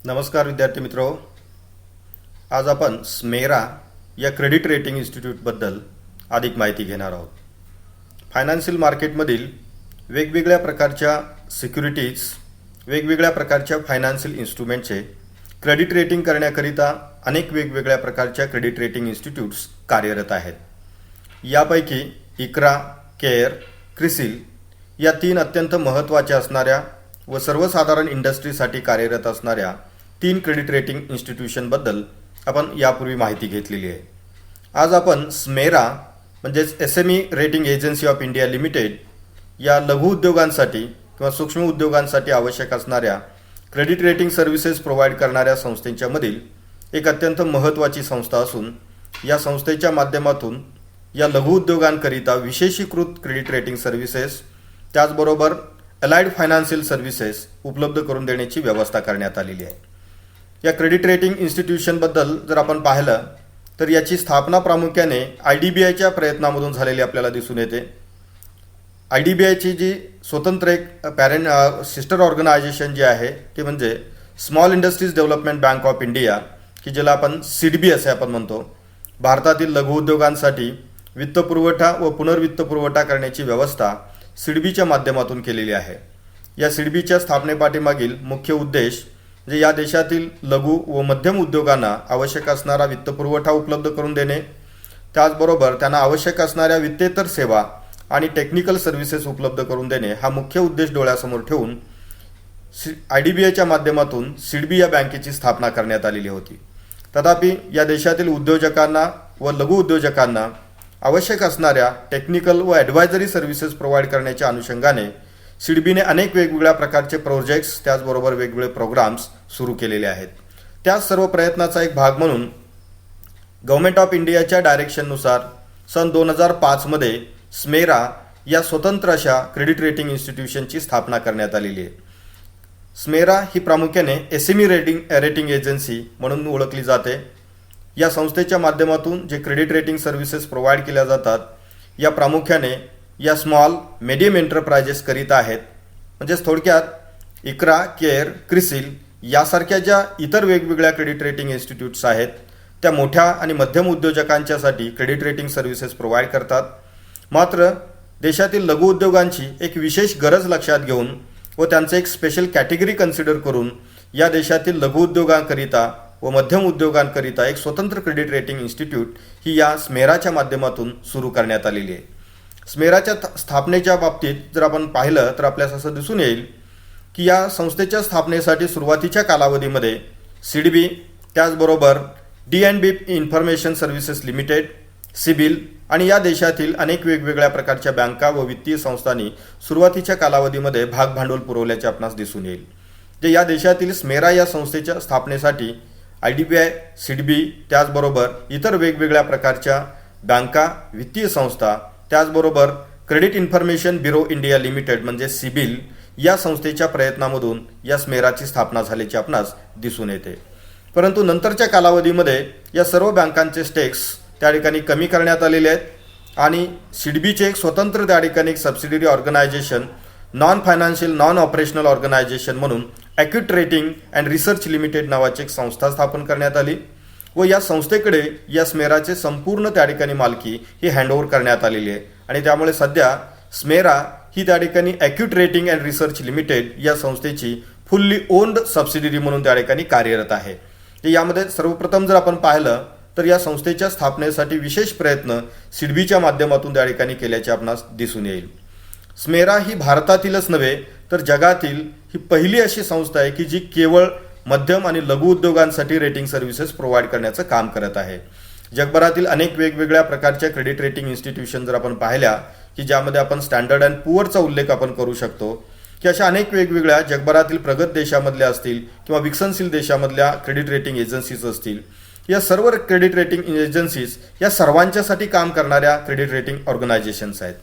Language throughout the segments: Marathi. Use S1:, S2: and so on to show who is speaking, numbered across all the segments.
S1: नमस्कार विद्यार्थी मित्रो. आज आपण स्मेरा या क्रेडिट रेटिंग इन्स्टिट्यूटबद्दल अधिक माहिती घेणार आहोत. फायनान्शियल मार्केटमधील वेगवेगळ्या प्रकारच्या सिक्युरिटीज, वेगवेगळ्या प्रकारच्या फायनान्शियल इन्स्ट्रुमेंटचे क्रेडिट रेटिंग करण्याकरिता अनेक वेगवेगळ्या प्रकारच्या क्रेडिट रेटिंग इन्स्टिट्यूट्स कार्यरत आहेत. यापैकी इक्रा, केअर, क्रिसिल या तीन अत्यंत महत्त्वाच्या असणाऱ्या व सर्वसाधारण इंडस्ट्रीसाठी कार्यरत असणाऱ्या तीन क्रेडिट रेटिंग इन्स्टिट्यूशनबद्दल आपण यापूर्वी माहिती घेतलेली आहे. आज आपण स्मेरा म्हणजेच SME rating agency of India limited या लघु उद्योगांसाठी किंवा सूक्ष्म उद्योगांसाठी आवश्यक असणाऱ्या क्रेडिट रेटिंग सर्व्हिसेस प्रोव्हाइड करणाऱ्या संस्थेच्या मधील एक अत्यंत महत्त्वाची संस्था असून या संस्थेच्या माध्यमातून या लघु उद्योगांकरिता विशेषीकृत क्रेडिट रेटिंग सर्व्हिसेस त्याचबरोबर अलाइड फायनान्शियल सर्व्हिसेस उपलब्ध करून देण्याची व्यवस्था करण्यात आलेली आहे. या क्रेडिट रेटिंग इन्स्टिट्यूशनबद्दल जर आपण पाहिलं तर याची स्थापना प्रामुख्याने IDBIच्या प्रयत्नामधून झालेली आपल्याला दिसून येते. IDBIची जी स्वतंत्र एक सिस्टर ऑर्गनायझेशन जे आहे ते म्हणजे small industries development bank of India, की ज्याला आपण SIDBI असे आपण म्हणतो. भारतातील लघु उद्योगांसाठी वित्तपुरवठा व पुनर्वित्तपुरवठा करण्याची व्यवस्था SIDBIच्या माध्यमातून केलेली आहे. या SIDBIच्या स्थापनेपाठीमागील मुख्य उद्देश म्हणजे या देशातील लघु व मध्यम उद्योगांना आवश्यक असणारा वित्तपुरवठा उपलब्ध करून देणे, त्याचबरोबर त्यांना आवश्यक असणाऱ्या वित्तेतर सेवा आणि टेक्निकल सर्व्हिसेस उपलब्ध करून देणे हा मुख्य उद्देश डोळ्यासमोर ठेवून IDBIच्या माध्यमातून SIDBI या बँकेची स्थापना करण्यात आलेली होती. तथापि या देशातील उद्योजकांना व लघु उद्योजकांना आवश्यक असणाऱ्या टेक्निकल व ॲडवायझरी सर्व्हिसेस प्रोव्हाइड करण्याच्या अनुषंगाने SIDBIने अनेक वेगवेगळ्या प्रकारचे प्रोजेक्ट्स त्याचबरोबर वेगवेगळे प्रोग्राम्स सुरू केलेले आहेत. त्या सर्व प्रयत्नाचा एक भाग म्हणून गव्हर्नमेंट ऑफ इंडियाच्या डायरेक्शननुसार सन 2005मध्ये स्मेरा या स्वतंत्र अशा क्रेडिट रेटिंग इन्स्टिट्यूशनची स्थापना करण्यात आलेली आहे. स्मेरा ही प्रामुख्याने SME रेटिंग एजन्सी म्हणून ओळखली जाते. या संस्थेच्या माध्यमातून जे क्रेडिट रेटिंग सर्व्हिसेस प्रोव्हाइड केल्या जातात या प्रामुख्याने या स्मॉल मीडियम एंटरप्राइजेस करिता आहेत. म्हणजेच थोडक्यात इक्रा, केअर, क्रिसिल यासारख्या ज्या इतर वेगवेगळ्या क्रेडिट रेटिंग इन्स्टिट्यूट्स आहेत त्या मोठ्या आणि मध्यम उद्योजकांच्यासाठी क्रेडिट रेटिंग सर्व्हिसेस प्रोव्हाइड करतात. मात्र देशातील लघु उद्योगांची एक विशेष गरज लक्षात घेऊन व त्यांचं एक स्पेशल कॅटेगरी कन्सिडर करून या देशातील लघु उद्योगांकरिता व मध्यम उद्योगांकरिता एक स्वतंत्र क्रेडिट रेटिंग इन्स्टिट्यूट ही या स्मेराच्या माध्यमातून सुरू करण्यात आलेली आहे. स्मेराच्या स्थापनेच्या बाबतीत जर आपण पाहिलं तर आपल्यास असं दिसून येईल की या संस्थेच्या स्थापनेसाठी सुरुवातीच्या कालावधीमध्ये SIDBI त्याचबरोबर D&B information services limited, CIBIL आणि या देशातील अनेक वेगवेगळ्या प्रकारच्या बँका व वित्तीय संस्थांनी सुरुवातीच्या कालावधीमध्ये भागभांडवल पुरवल्याचे आपणास दिसून येईल. जे या देशातील स्मेरा या संस्थेच्या स्थापनेसाठी IDBI, SIDBI त्याचबरोबर इतर वेगवेगळ्या प्रकारच्या बँका, वित्तीय संस्था त्याचबरोबर credit information bureau India limited म्हणजे सिबिल या संस्थेच्या प्रयत्नामधून या स्मेराची स्थापना झाल्याचे आपणास दिसून येते. परंतु नंतरच्या कालावधीमध्ये या सर्व बँकांचे स्टेक्स त्या ठिकाणी कमी करण्यात आलेले आहेत आणि SIDBIचे एक स्वतंत्र त्या ठिकाणी एक subsidiary organisation non financial non operational organisation म्हणून Acuite rating and research limited नावाची एक संस्था स्थापन करण्यात आली व या संस्थेकडे या स्मेराचे संपूर्ण त्या ठिकाणी मालकी ही हँडओव्हर करण्यात आलेली आहे आणि त्यामुळे सध्या स्मेरा ही त्या ठिकाणी acute rating and research limited या संस्थेची फुल्ली ओन्ड सबसिडियरी म्हणून त्या ठिकाणी कार्यरत आहे. यामध्ये सर्वप्रथम जर आपण पाहिलं तर या संस्थेच्या स्थापनेसाठी विशेष प्रयत्न SIDBIच्या माध्यमातून त्या ठिकाणी केल्याचे आपणास दिसून येईल. स्मेरा ही भारतातीलच नव्हे तर जगातील ही पहिली अशी संस्था आहे की जी केवळ मध्यम आणि लघु उद्योगांसाठी रेटिंग सर्व्हिसेस प्रोव्हाइड करण्याचं काम करत आहे. जगभरातील अनेक वेगवेगळ्या प्रकारच्या क्रेडिट रेटिंग इन्स्टिट्यूशन जर आपण पाहिल्या की ज्यामध्ये आपण स्टँडर्ड अँड पुअरचा उल्लेख आपण करू शकतो की अशा अनेक वेगवेगळ्या जगभरातील प्रगत देशामधल्या असतील किंवा विकसनशील देशामधल्या क्रेडिट रेटिंग एजन्सीज असतील, या सर्व क्रेडिट रेटिंग एजन्सीज या सर्वांच्यासाठी काम करणाऱ्या क्रेडिट रेटिंग ऑर्गनायझेशन्स आहेत.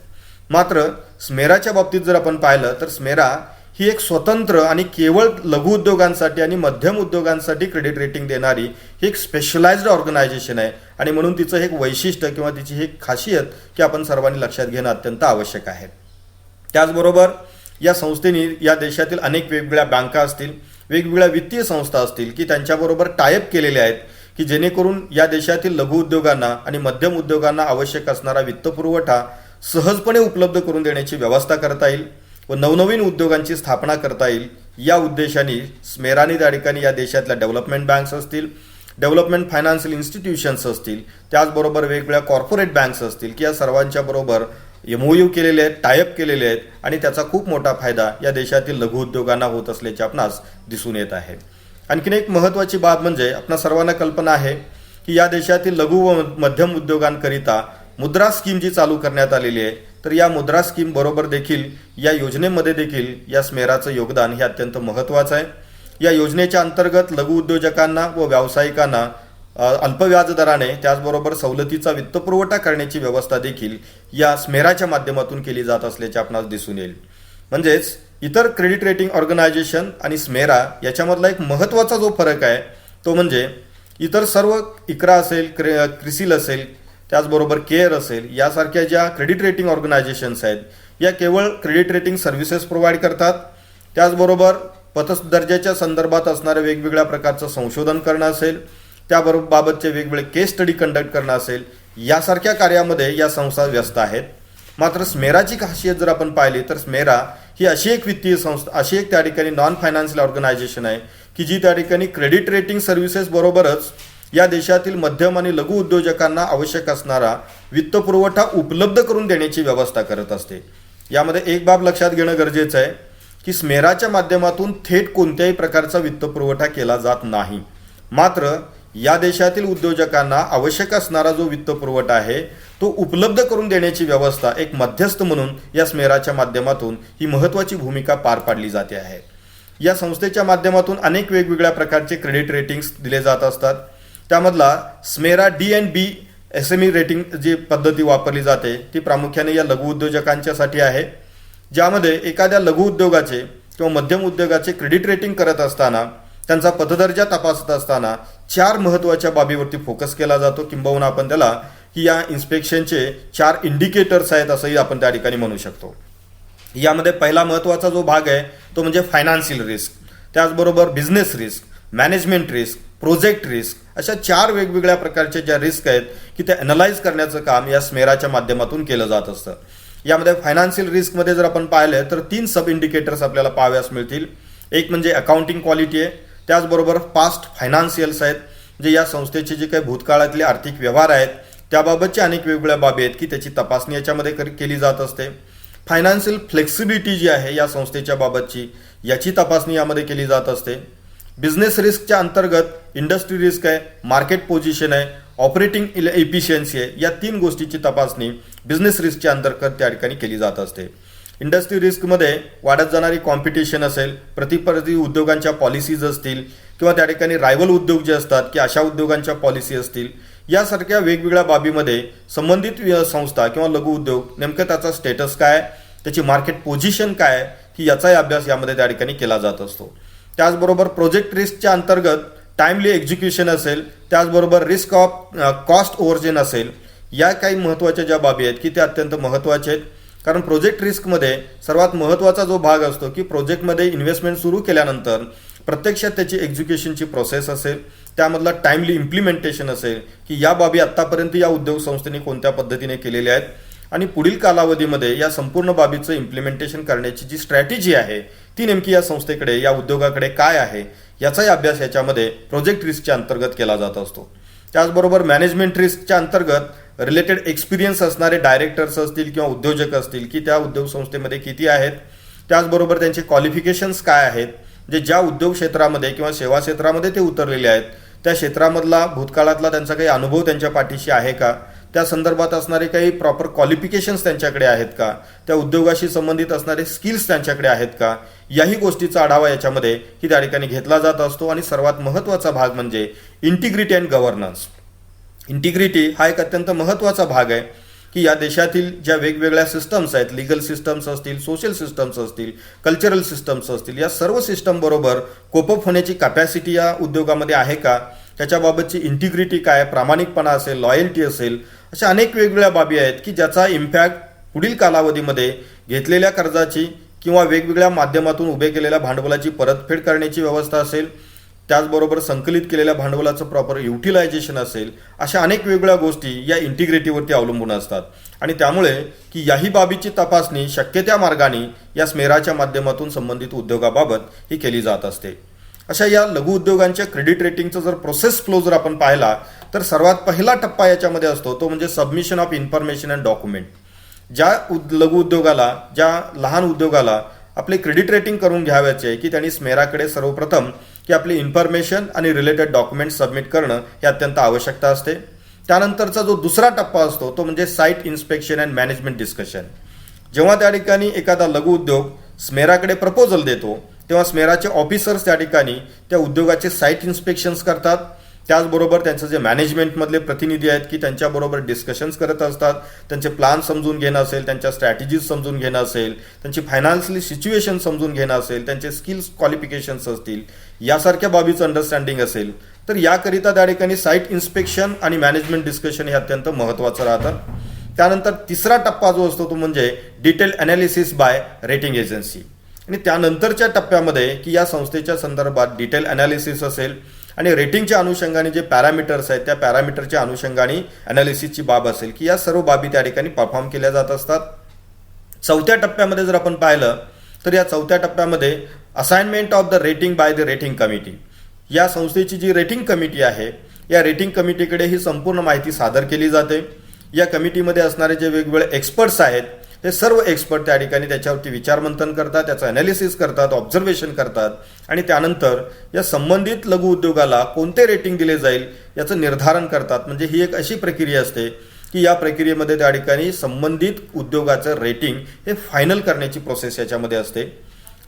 S1: मात्र स्मेराच्या बाबतीत जर आपण पाहिलं तर स्मेरा ही एक स्वतंत्र आणि केवळ लघु उद्योगांसाठी आणि मध्यम उद्योगांसाठी क्रेडिट रेटिंग देणारी ही एक स्पेशलाइज्ड ऑर्गनायझेशन आहे आणि म्हणून तिचं एक वैशिष्ट्य किंवा तिची एक खासियत की आपण सर्वांनी लक्षात घेणं अत्यंत आवश्यक आहे. त्याचबरोबर या संस्थेने या देशातील अनेक वेगवेगळ्या बँका असतील, वेगवेगळ्या वित्तीय संस्था असतील की त्यांच्याबरोबर टायअप केलेले आहेत की जेणेकरून या देशातील लघु उद्योगांना आणि मध्यम उद्योगांना आवश्यक असणारा वित्तपुरवठा सहजपणे उपलब्ध करून देण्याची व्यवस्था करता येईल व नवनवीन उद्योगांची स्थापना करता येईल. या उद्देशाने स्मेराने त्या ठिकाणी या देशातल्या डेव्हलपमेंट बँक्स असतील, डेव्हलपमेंट फायनान्शियल इन्स्टिट्यूशन्स असतील, त्याचबरोबर वेगवेगळ्या कॉर्पोरेट बँक्स असतील की या सर्वांच्या बरोबर MOU केलेले आहेत, टायअप केलेले आहेत आणि त्याचा खूप मोठा फायदा या देशातील लघु उद्योगांना होत असल्याचे आपणास दिसून येत आहे. आणखीन एक महत्त्वाची बाब म्हणजे आपणा सर्वांना कल्पना आहे की या देशातील लघु व मध्यम उद्योगांकरिता मुद्रा स्कीम जी चालू करण्यात आलेली आहे, तर या मुद्रा स्कीम बरोबर देखील या योजनेमध्ये देखील या स्मेराचं योगदान हे अत्यंत महत्त्वाचं आहे. या योजनेच्या अंतर्गत लघु उद्योजकांना व व्यावसायिकांना अल्प व्याजदराने त्याचबरोबर सवलतीचा वित्तपुरवठा करण्याची व्यवस्था देखील या स्मेराच्या माध्यमातून केली जात असल्याचे आपणास दिसून येईल. म्हणजेच इतर क्रेडिट रेटिंग ऑर्गनायझेशन आणि स्मेरा याच्यामधला एक महत्त्वाचा जो फरक आहे तो म्हणजे इतर सर्व इक्रा असेल, क्रिसिल असेल, त्याचबरोबर केअर असेल यासारख्या ज्या क्रेडिट रेटिंग ऑर्गनायझेशन्स आहेत या केवळ क्रेडिट रेटिंग सर्व्हिसेस प्रोव्हाइड करतात. त्याचबरोबर पतदर्जाच्या संदर्भात असणाऱ्या वेगवेगळ्या प्रकारचं संशोधन करणं असेल, त्याबरोबर बाबतचे वेगवेगळे केस स्टडी कंडक्ट करणं असेल, यासारख्या कार्यामध्ये या संस्था व्यस्त आहेत. मात्र स्मेराची खासियत जर आपण पाहिली तर स्मेरा ही अशी एक वित्तीय संस्था, अशी एक त्या ठिकाणी नॉन फायनान्शियल ऑर्गनायझेशन आहे की जी त्या ठिकाणी क्रेडिट रेटिंग सर्व्हिसेस बरोबरच या देशातील मध्यम आणि लघु उद्योजकांना आवश्यक असणारा वित्तपुरवठा उपलब्ध करून देण्याची व्यवस्था करत असते. यामध्ये एक बाब लक्षात घेणं गरजेचं आहे की स्मेराच्या माध्यमातून थेट कोणत्याही प्रकारचा वित्तपुरवठा केला जात नाही. मात्र या देशातील उद्योजकांना आवश्यक असणारा जो वित्तपुरवठा आहे तो उपलब्ध करून देण्याची व्यवस्था एक मध्यस्थ म्हणून या स्मेराच्या माध्यमातून ही महत्त्वाची भूमिका पार पाडली जाते आहे. या संस्थेच्या माध्यमातून अनेक वेगवेगळ्या प्रकारचे क्रेडिट रेटिंग्स दिले जात असतात. त्यामधला स्मेरा D&B SME रेटिंग जी पद्धती वापरली जाते ती प्रामुख्याने या लघु उद्योजकांच्यासाठी आहे, ज्यामध्ये एखाद्या लघु उद्योगाचे किंवा मध्यम उद्योगाचे क्रेडिट रेटिंग करत असताना त्यांचा पतदर्जा तपासत असताना 4 महत्त्वाच्या बाबीवरती फोकस केला जातो, किंबहुना आपण त्याला की या इन्स्पेक्शनचे 4 इंडिकेटर्स आहेत असंही आपण त्या ठिकाणी म्हणू शकतो. यामध्ये पहिला महत्त्वाचा जो भाग आहे तो म्हणजे फायनान्शियल रिस्क, त्याचबरोबर business risk, management risk, project risk, अशा 4 वेगवेगळ्या प्रकारचे ज्या रिस्क आहेत की ते अनालाइज करण्याचं काम या स्मेराच्या माध्यमातून केलं जात असतं. यामध्ये फायनान्शियल रिस्कमध्ये जर आपण पाहिलं तर 3 सब इंडिकेटर्स आपल्याला पाहाव्यास मिळतील. एक म्हणजे अकाउंटिंग क्वालिटी आहे, त्याचबरोबर पास्ट फायनान्शियल्स आहेत, जे या संस्थेचे जे काही भूतकाळातले आर्थिक व्यवहार आहेत त्याबाबतच्या अनेक वेगवेगळ्या बाबी आहेत की त्याची तपासणी याच्यामध्ये केली जात असते. फायनान्शियल फ्लेक्सिबिलिटी जी आहे या संस्थेच्या बाबतची याची तपासणी यामध्ये केली जात असते. बिझनेस रिस्कच्या अंतर्गत इंडस्ट्री रिस्क आहे, मार्केट पोझिशन आहे, ऑपरेटिंग एफिशियन्सी आहे, या 3 गोष्टीची तपासणी बिझनेस रिस्कच्या अंतर्गत त्या ठिकाणी केली जात असते. इंडस्ट्री रिस्कमध्ये वाढत जाणारी कॉम्पिटिशन असेल, प्रतिस्पर्धी उद्योगांच्या पॉलिसीज असतील किंवा त्या ठिकाणी रायव्हल उद्योग जे असतात की अशा उद्योगांच्या पॉलिसी असतील, यासारख्या वेगवेगळ्या बाबीमध्ये संबंधित संस्था किंवा लघु उद्योग नेमकं त्याचा स्टेटस काय आहे, त्याची मार्केट पोझिशन काय आहे की याचाही अभ्यास यामध्ये त्या ठिकाणी केला जात असतो. त्याचबरोबर प्रोजेक्ट रिस्कच्या अंतर्गत टाइमली एक्झिक्युशन असेल, त्याचबरोबर रिस्क ऑफ कॉस्ट ओव्हरजेन असेल, या काही महत्त्वाच्या ज्या बाबी आहेत की त्या अत्यंत महत्त्वाच्या आहेत. कारण प्रोजेक्ट रिस्कमध्ये सर्वात महत्त्वाचा जो भाग असतो की प्रोजेक्टमध्ये इन्व्हेस्टमेंट सुरू केल्यानंतर प्रत्यक्षात त्याची एक्झिक्युशनची प्रोसेस असेल, त्यामधला टाइमली इम्प्लिमेंटेशन असेल की या बाबी आत्तापर्यंत या उद्योग संस्थेने कोणत्या पद्धतीने केलेल्या आहेत आणि पुढील कालावधीमध्ये या संपूर्ण बाबीचं इम्प्लिमेंटेशन करण्याची जी स्ट्रॅटेजी आहे ती नेमकी या संस्थेकडे, या उद्योगाकडे काय आहे याचाही अभ्यास याच्यामध्ये प्रोजेक्ट रिस्कच्या अंतर्गत केला जात असतो. त्याचबरोबर मॅनेजमेंट रिस्कच्या अंतर्गत रिलेटेड एक्सपिरियन्स असणारे डायरेक्टर्स असतील किंवा उद्योजक असतील की त्या उद्योग संस्थेमध्ये किती आहेत, त्याचबरोबर त्यांचे क्वालिफिकेशन्स काय आहेत, जे ज्या उद्योग क्षेत्रामध्ये किंवा सेवा क्षेत्रामध्ये ते उतरलेले आहेत त्या क्षेत्रामधला भूतकाळातला त्यांचा काही अनुभव त्यांच्या पाठीशी आहे का, त्या संदर्भात असणारे काही प्रॉपर क्वालिफिकेशन्स त्यांच्याकडे आहेत का, त्या उद्योगाशी संबंधित असणारे स्किल्स त्यांच्याकडे आहेत का, याही गोष्टीचा आढावा याच्यामध्ये की त्या ठिकाणी घेतला जात असतो. आणि सर्वात महत्त्वाचा भाग म्हणजे इंटिग्रिटी अँड गव्हर्नन्स. इंटिग्रिटी हा एक अत्यंत महत्त्वाचा भाग आहे की या देशातील ज्या वेगवेगळ्या सिस्टम्स आहेत, लिगल सिस्टम्स असतील, सोशल सिस्टम्स असतील, कल्चरल सिस्टम्स असतील, या सर्व सिस्टम बरोबर कोपअप होण्याची कॅपॅसिटी या उद्योगामध्ये आहे का, त्याच्याबाबतची इंटिग्रिटी काय, प्रामाणिकपणा असेल, लॉयल्टी असेल, अशा अनेक वेगवेगळ्या बाबी आहेत की ज्याचा इम्पॅक्ट पुढील कालावधीमध्ये घेतलेल्या कर्जाची किंवा वेगवेगळ्या माध्यमातून उभे केलेल्या भांडवलाची परतफेड करण्याची व्यवस्था असेल, त्याचबरोबर संकलित केलेल्या भांडवलाचं प्रॉपर युटिलायझेशन असेल, अशा अनेक वेगवेगळ्या गोष्टी या इंटिग्रिटीवरती अवलंबून असतात. आणि त्यामुळे की याही बाबीची तपासणी शक्य त्या मार्गाने या स्मेराच्या माध्यमातून संबंधित उद्योगाबाबत ही केली जात असते. अशा या लघु उद्योगांच्या क्रेडिट रेटिंगचा जर प्रोसेस फ्लो जर आपण पाहिला तर सर्वात पहिला टप्पा याच्यामध्ये असतो तो म्हणजे submission of information and document. ज्या लघु उद्योगाला, ज्या लहान उद्योगाला आपले क्रेडिट रेटिंग करून घ्यावयाचे आहे की त्यांनी स्मेराकडे सर्वप्रथम की आपली इन्फॉर्मेशन आणि रिलेटेड डॉक्युमेंट सबमिट करणं हे अत्यंत आवश्यकता असते. त्यानंतरचा जो दुसरा टप्पा असतो तो म्हणजे site inspection and management discussion. जेव्हा त्या ठिकाणी एखादा लघु उद्योग स्मेराकडे प्रपोजल देतो तेव्हा स्मेराचे ऑफिसर्स त्या ठिकाणी त्या उद्योगाचे साईट इन्स्पेक्शन्स करतात. त्याचबरोबर त्यांचं जे मॅनेजमेंटमधले प्रतिनिधी आहेत की त्यांच्याबरोबर डिस्कशन्स करत असतात. त्यांचे प्लान समजून घेणं असेल, त्यांच्या स्ट्रॅटेजीज समजून घेणं असेल, त्यांची फायनान्शियली सिच्युएशन समजून घेणं असेल, त्यांचे स्किल्स क्वालिफिकेशन्स असतील, यासारख्या बाबीचं अंडरस्टँडिंग असेल तर याकरिता त्या ठिकाणी साईट इन्स्पेक्शन आणि मॅनेजमेंट डिस्कशन हे अत्यंत महत्त्वाचं राहतं. त्यानंतर तिसरा टप्पा जो असतो तो म्हणजे detail analysis by rating agency. आणि त्यानंतरच्या टप्प्यामध्ये की या संस्थेच्या संदर्भात डिटेल अनालिसिस असेल आणि रेटिंगच्या अनुषंगाने जे पॅरामीटर्स आहेत त्या पॅरामीटरच्या अनुषंगाने अनालिसिसची बाब असेल की या सर्व बाबी त्या ठिकाणी परफॉर्म केल्या जात असतात. चौथ्या टप्प्यामध्ये जर आपण पाहिलं तर या चौथ्या टप्प्यामध्ये assignment of the rating by the rating committee. या संस्थेची जी रेटिंग कमिटी आहे या रेटिंग कमिटीकडे ही संपूर्ण माहिती सादर केली जाते. या कमिटीमध्ये असणारे जे वेगवेगळे एक्सपर्ट्स आहेत ते सर्व एक्सपर्ट त्या ठिकाणी त्याच्यावरती विचारमंथन करतात, त्याचं अनालिसिस करतात, ऑब्झर्वेशन करतात आणि त्यानंतर या संबंधित लघु उद्योगाला कोणते रेटिंग दिले जाईल याचं निर्धारण करतात. म्हणजे ही एक अशी प्रक्रिया असते की या प्रक्रियेमध्ये त्या ठिकाणी संबंधित उद्योगाचं रेटिंग हे फायनल करण्याची प्रोसेस याच्यामध्ये असते.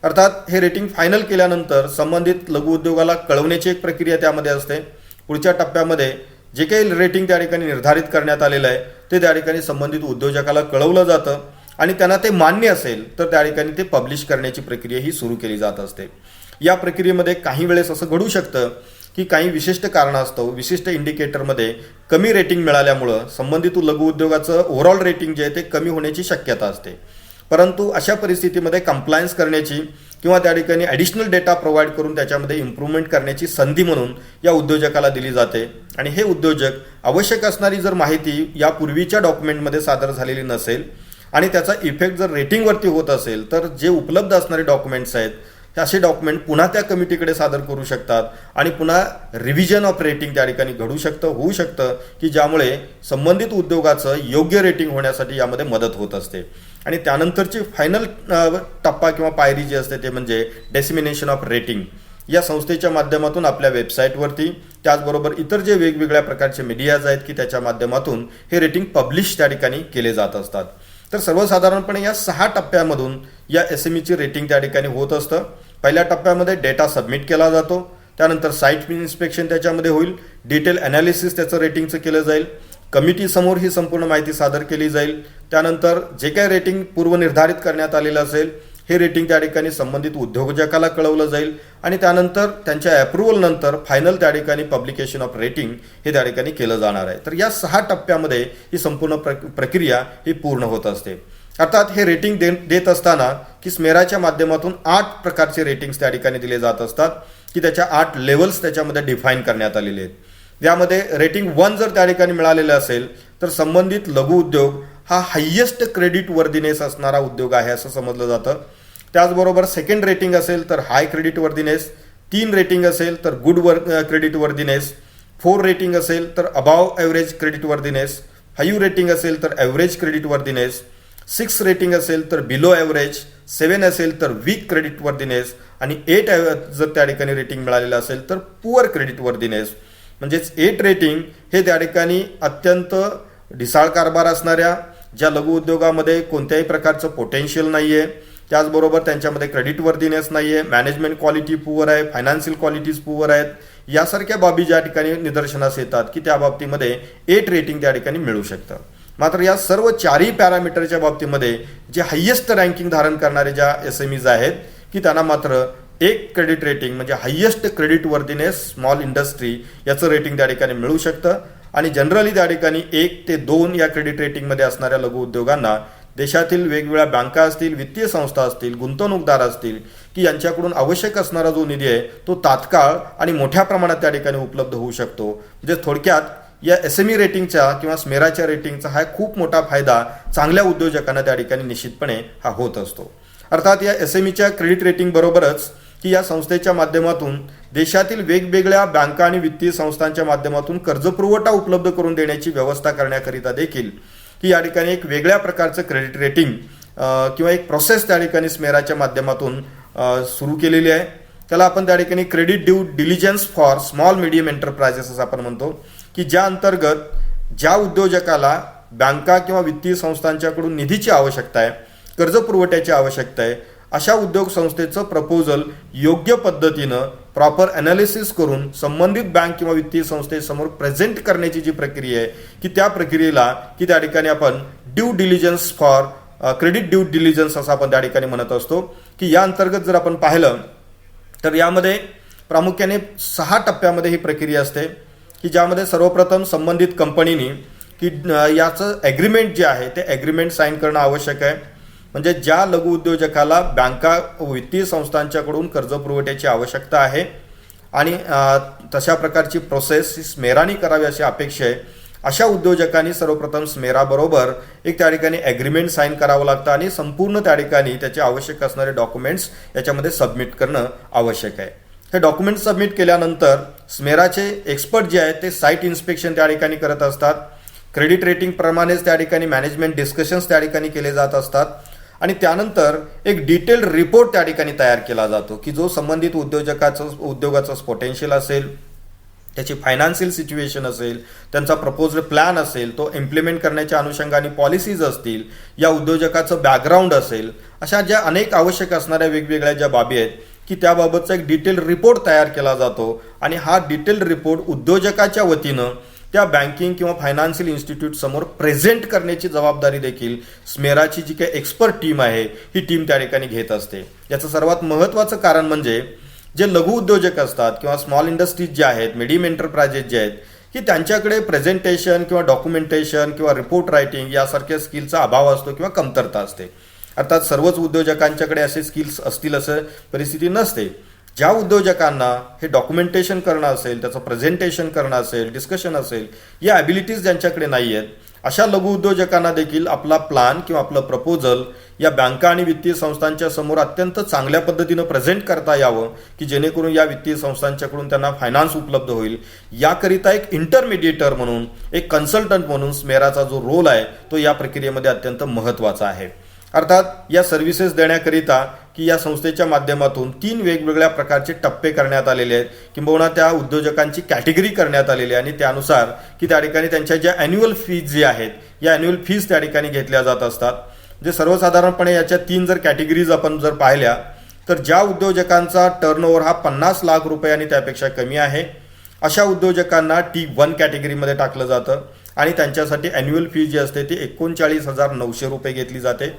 S1: अर्थात हे रेटिंग फायनल केल्यानंतर संबंधित लघु उद्योगाला कळवण्याची एक प्रक्रिया त्यामध्ये असते. पुढच्या टप्प्यामध्ये जे काही रेटिंग त्या ठिकाणी निर्धारित करण्यात आलेलं आहे ते त्या ठिकाणी संबंधित उद्योजकाला कळवलं जातं आणि त्यांना ते मान्य असेल तर त्या ठिकाणी ते पब्लिश करण्याची प्रक्रिया ही सुरू केली जात असते. या प्रक्रियेमध्ये काही वेळेस असं घडू शकतं की काही विशिष्ट कारणास्तव विशिष्ट इंडिकेटरमध्ये कमी रेटिंग मिळाल्यामुळं संबंधित लघु उद्योगाचं ओव्हरऑल रेटिंग जे आहे ते कमी होण्याची शक्यता असते. परंतु अशा परिस्थितीमध्ये कंप्लायन्स करण्याची किंवा त्या ठिकाणी ॲडिशनल डेटा प्रोव्हाइड करून त्याच्यामध्ये इम्प्रूव्हमेंट करण्याची संधी म्हणून या उद्योजकाला दिली जाते. आणि हे उद्योजक आवश्यक असणारी जर माहिती यापूर्वीच्या डॉक्युमेंटमध्ये सादर झालेली नसेल आणि त्याचा इफेक्ट जर रेटिंगवरती होत असेल तर जे उपलब्ध असणारे डॉक्युमेंट्स आहेत असे डॉक्युमेंट पुन्हा त्या कमिटीकडे सादर करू शकतात आणि पुन्हा रिव्हिजन ऑफ रेटिंग त्या ठिकाणी घडू शकतं, होऊ शकतं की ज्यामुळे संबंधित उद्योगाचं योग्य रेटिंग होण्यासाठी यामध्ये मदत होत असते. आणि त्यानंतरची फायनल टप्पा किंवा पायरी जी असते ते म्हणजे डेसिमिनेशन ऑफ रेटिंग. या संस्थेच्या माध्यमातून आपल्या वेबसाईटवरती त्याचबरोबर इतर जे वेगवेगळ्या प्रकारचे मीडियाज आहेत की त्याच्या माध्यमातून हे रेटिंग पब्लिश त्या ठिकाणी केले जात असतात. तर सर्वसाधारणपणे या 6 टप्प्यामधून या SMEची रेटिंग त्या ठिकाणी होत असतं. पहिल्या टप्प्यामध्ये डेटा सबमिट केला जातो, त्यानंतर साईट इन्स्पेक्शन त्याच्यामध्ये होईल, डिटेल अनालिसिस त्याचं रेटिंगचं केलं जाईल, कमिटीसमोर ही संपूर्ण माहिती सादर केली जाईल, त्यानंतर जे काही रेटिंग पूर्वनिर्धारित करण्यात आलेलं असेल हे रेटिंग त्या ठिकाणी संबंधित उद्योजकाला कळवलं जाईल आणि त्यानंतर त्यांच्या अप्रुव्हल नंतर फायनल त्या ठिकाणी पब्लिकेशन ऑफ रेटिंग हे त्या ठिकाणी केलं जाणार आहे. तर या 6 टप्प्यामध्ये ही संपूर्ण प्रक्रिया ही पूर्ण होत असते. अर्थात हे रेटिंग देत असताना की स्मेराच्या माध्यमातून 8 प्रकारचे रेटिंग्स त्या ठिकाणी दिले जात असतात की त्याच्या 8 लेवल्स त्याच्यामध्ये डिफाईन करण्यात आलेले आहेत. यामध्ये रेटिंग 1 जर त्या ठिकाणी मिळालेलं असेल तर संबंधित लघु उद्योग हा हायेस्ट क्रेडिट वर्दीनेस असणारा उद्योग आहे असं समजलं जातं. त्याचबरोबर सेकंड रेटिंग असेल तर हाय क्रेडिट वर्दीनेस, 3 रेटिंग असेल तर गुड क्रेडिट वर्दीनेस, 4 रेटिंग असेल तर above average credit worthiness, 5 rating असेल तर ॲव्हरेज क्रेडिट वर्दीनेस, 6 रेटिंग असेल तर बिलो ॲव्हरेज, 7 असेल तर वीक क्रेडिट वर्दीनेस आणि 8 जर त्या ठिकाणी रेटिंग मिळालेलं असेल तर पुअर क्रेडिट वर्दीनेस. म्हणजेच 8 रेटिंग हे त्या ठिकाणी अत्यंत ढिसाळ कारभार असणाऱ्या ज्या लघु उद्योगामध्ये कोणत्याही प्रकारचं पोटेन्शियल नाही आहे, त्याचबरोबर त्यांच्यामध्ये क्रेडिट वर्दीनेस नाही आहे, मॅनेजमेंट क्वालिटी पुअर आहे, फायनान्शियल क्वालिटीज पुअर आहेत, यासारख्या बाबी ज्या ठिकाणी निदर्शनास येतात की त्या बाबतीमध्ये 8 रेटिंग त्या ठिकाणी मिळू शकतं. मात्र या सर्व 4ही पॅरामीटरच्या बाबतीमध्ये जे हायेस्ट रँकिंग धारण करणारे ज्या SMEज आहेत की त्यांना मात्र 1 क्रेडिट रेटिंग म्हणजे highest credit worthiness small industry याचं रेटिंग त्या ठिकाणी मिळू शकतं. आणि जनरली त्या ठिकाणी 1 ते 2 या क्रेडिट रेटिंगमध्ये असणाऱ्या लघु उद्योगांना देशातील वेगवेगळ्या बँका असतील, वित्तीय संस्था असतील, गुंतवणूकदार असतील की यांच्याकडून आवश्यक असणारा जो निधी आहे तो तात्काळ आणि मोठ्या प्रमाणात त्या ठिकाणी उपलब्ध होऊ शकतो. म्हणजे थोडक्यात या SME रेटिंगचा किंवा स्मेराच्या रेटिंगचा हा खूप मोठा फायदा चांगल्या उद्योजकांना त्या ठिकाणी निश्चितपणे हा होत असतो. अर्थात या SMEच्या क्रेडिट रेटिंग बरोबरच की या संस्थेच्या माध्यमातून देशातील वेगवेगळ्या बँका आणि वित्तीय संस्थांच्या माध्यमातून कर्जपुरवठा उपलब्ध करून देण्याची व्यवस्था करण्याकरिता देखील की या ठिकाणी एक वेगळ्या प्रकारचं क्रेडिट रेटिंग किंवा एक प्रोसेस त्या ठिकाणी स्मेराच्या माध्यमातून सुरू केलेली आहे. त्याला आपण त्या ठिकाणी credit due diligence for small medium enterprises असं आपण म्हणतो की ज्या अंतर्गत ज्या उद्योजकाला बँका किंवा वित्तीय संस्थांच्याकडून निधीची आवश्यकता आहे, कर्जपुरवठ्याची आवश्यकता आहे, अशा उद्योग संस्थेचं प्रपोजल योग्य पद्धतीनं प्रॉपर ॲनालिसिस करून संबंधित बँक किंवा वित्तीय संस्थेसमोर प्रेझेंट करण्याची जी प्रक्रिया आहे की त्या प्रक्रियेला की त्या ठिकाणी आपण due diligence for credit due diligence असं आपण त्या ठिकाणी म्हणत असतो. की या अंतर्गत जर आपण पाहिलं तर यामध्ये प्रामुख्याने 6 टप्प्यामध्ये ही प्रक्रिया असते की ज्यामध्ये सर्वप्रथम संबंधित कंपनीनी की याचं ॲग्रीमेंट जे आहे ते ॲग्रीमेंट साईन करणं आवश्यक आहे. म्हणजे ज्या लघु उद्योजकाला बँका वित्तीय संस्थांच्याकडून कर्जपुरवठ्याची आवश्यकता आहे आणि तशा प्रकारची प्रोसेस ही स्मेराने करावी अशी अपेक्षा आहे, अशा उद्योजकांनी सर्वप्रथम स्मेराबरोबर एक त्या ठिकाणी ॲग्रीमेंट साईन करावं लागतं आणि संपूर्ण त्या ठिकाणी त्याचे आवश्यक असणारे डॉक्युमेंट्स याच्यामध्ये सबमिट करणं आवश्यक आहे. हे डॉक्युमेंट सबमिट केल्यानंतर स्मेराचे एक्सपर्ट जे आहेत ते साईट इन्स्पेक्शन त्या ठिकाणी करत असतात. क्रेडिट रेटिंग प्रमाणेच त्या ठिकाणी मॅनेजमेंट डिस्कशन्स त्या ठिकाणी केले जात असतात आणि त्यानंतर एक डिटेल्ड रिपोर्ट त्या ठिकाणी तयार केला जातो की जो संबंधित उद्योगाचं पोटेन्शियल असेल, त्याची फायनान्शियल सिच्युएशन असेल, त्यांचा प्रपोज्ड प्लॅन असेल, तो इम्प्लिमेंट करण्याच्या अनुषंगाने पॉलिसीज असतील, या उद्योजकाचं बॅकग्राऊंड असेल, अशा ज्या अनेक आवश्यक असणाऱ्या वेगवेगळ्या ज्या बाबी आहेत की त्याबाबतचा एक डिटेल रिपोर्ट तयार केला जातो आणि हा डिटेल्ड रिपोर्ट उद्योजकाच्या वतीनं त्या बँकिंग किंवा फायनान्शियल इन्स्टिट्यूट समोर प्रेझेंट करण्याची जबाबदारी देखील स्मेराची जी काही एक्सपर्ट टीम आहे ही टीम त्या ठिकाणी घेत असते. याचं सर्वात महत्त्वाचं कारण म्हणजे जे लघु उद्योजक असतात किंवा स्मॉल इंडस्ट्रीज जे आहेत, मीडियम एंटरप्राइजेस जे आहेत की त्यांच्याकडे प्रेझेंटेशन किंवा डॉक्युमेंटेशन किंवा रिपोर्ट रायटिंग यासारख्या स्किलचा अभाव असतो किंवा कमतरता असते. अर्थात सर्वच उद्योजकांच्याकडे असे स्किल्स असतील असं परिस्थिती नसते. ज्या उद्योजकांना हे डॉक्युमेंटेशन करणं असेल, त्याचं प्रेझेंटेशन करणं असेल, डिस्कशन असेल, या ॲबिलिटीज ज्यांच्याकडे नाही आहेत, अशा लघु उद्योजकांना देखील आपला प्लॅन किंवा आपलं प्रपोजल या बँका आणि वित्तीय संस्थांच्या समोर अत्यंत चांगल्या पद्धतीनं प्रेझेंट करता यावं की जेणेकरून या वित्तीय संस्थांच्याकडून त्यांना फायनान्स उपलब्ध होईल. याकरिता एक इंटरमिडिएटर म्हणून, एक कन्सल्टंट म्हणून स्मेराचा जो रोल आहे तो या प्रक्रियेमध्ये अत्यंत महत्त्वाचा आहे. अर्थात या सर्व्हिसेस देण्याकरिता की या संस्थेच्या माध्यमातून 3 वेगवेगळ्या प्रकारचे टप्पे करण्यात आलेले आहेत, किंबहुना त्या उद्योजकांची कॅटेगरी करण्यात आलेली आहे आणि त्यानुसार की त्या ठिकाणी त्यांच्या ज्या ॲन्युअल फीज जे आहेत या ॲन्युअल फीज त्या ठिकाणी घेतल्या जात असतात. जे सर्वसाधारणपणे याच्या 3 जर कॅटेगरीज आपण जर पाहिल्या तर ज्या उद्योजकांचा टर्नओव्हर हा 50 लाख रुपये आणि त्यापेक्षा कमी आहे अशा उद्योजकांना T1 कॅटेगरीमध्ये टाकलं जातं आणि त्यांच्यासाठी ॲन्युअल फी जी असते ती 39,900 रुपये घेतली जाते.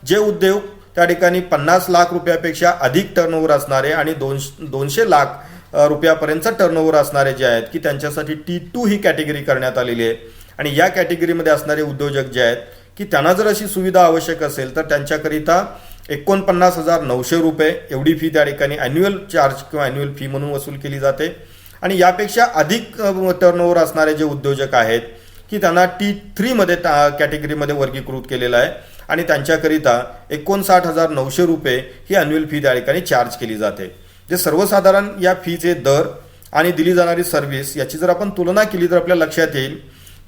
S1: जे उद्योग त्या ठिकाणी 50 लाख रुपयापेक्षा अधिक टर्नओव्हर असणारे आणि 200 लाख रुपयापर्यंतचा टर्नओव्हर असणारे जे आहेत की त्यांच्यासाठी T2 ही कॅटेगरी करण्यात आलेली आहे. आणि या कॅटेगरीमध्ये असणारे उद्योजक जे आहेत की त्यांना जर अशी सुविधा आवश्यक असेल तर त्यांच्याकरिता 49,900 रुपये एवढी फी त्या ठिकाणी ॲन्युअल चार्ज किंवा ॲन्युअल फी म्हणून वसूल केली जाते. आणि यापेक्षा अधिक टर्नओव्हर असणारे जे उद्योजक आहेत की त्यांना T3 मध्ये कॅटेगरीमध्ये वर्गीकृत केलेलं आहे आणि त्यांच्याकरिता 59,900 रुपये ही ॲन्युअल फी त्या ठिकाणी चार्ज केली जाते. जे सर्वसाधारण या फीचे दर आणि दिली जाणारी सर्व्हिस याची जर आपण तुलना केली तर आपल्या लक्षात येईल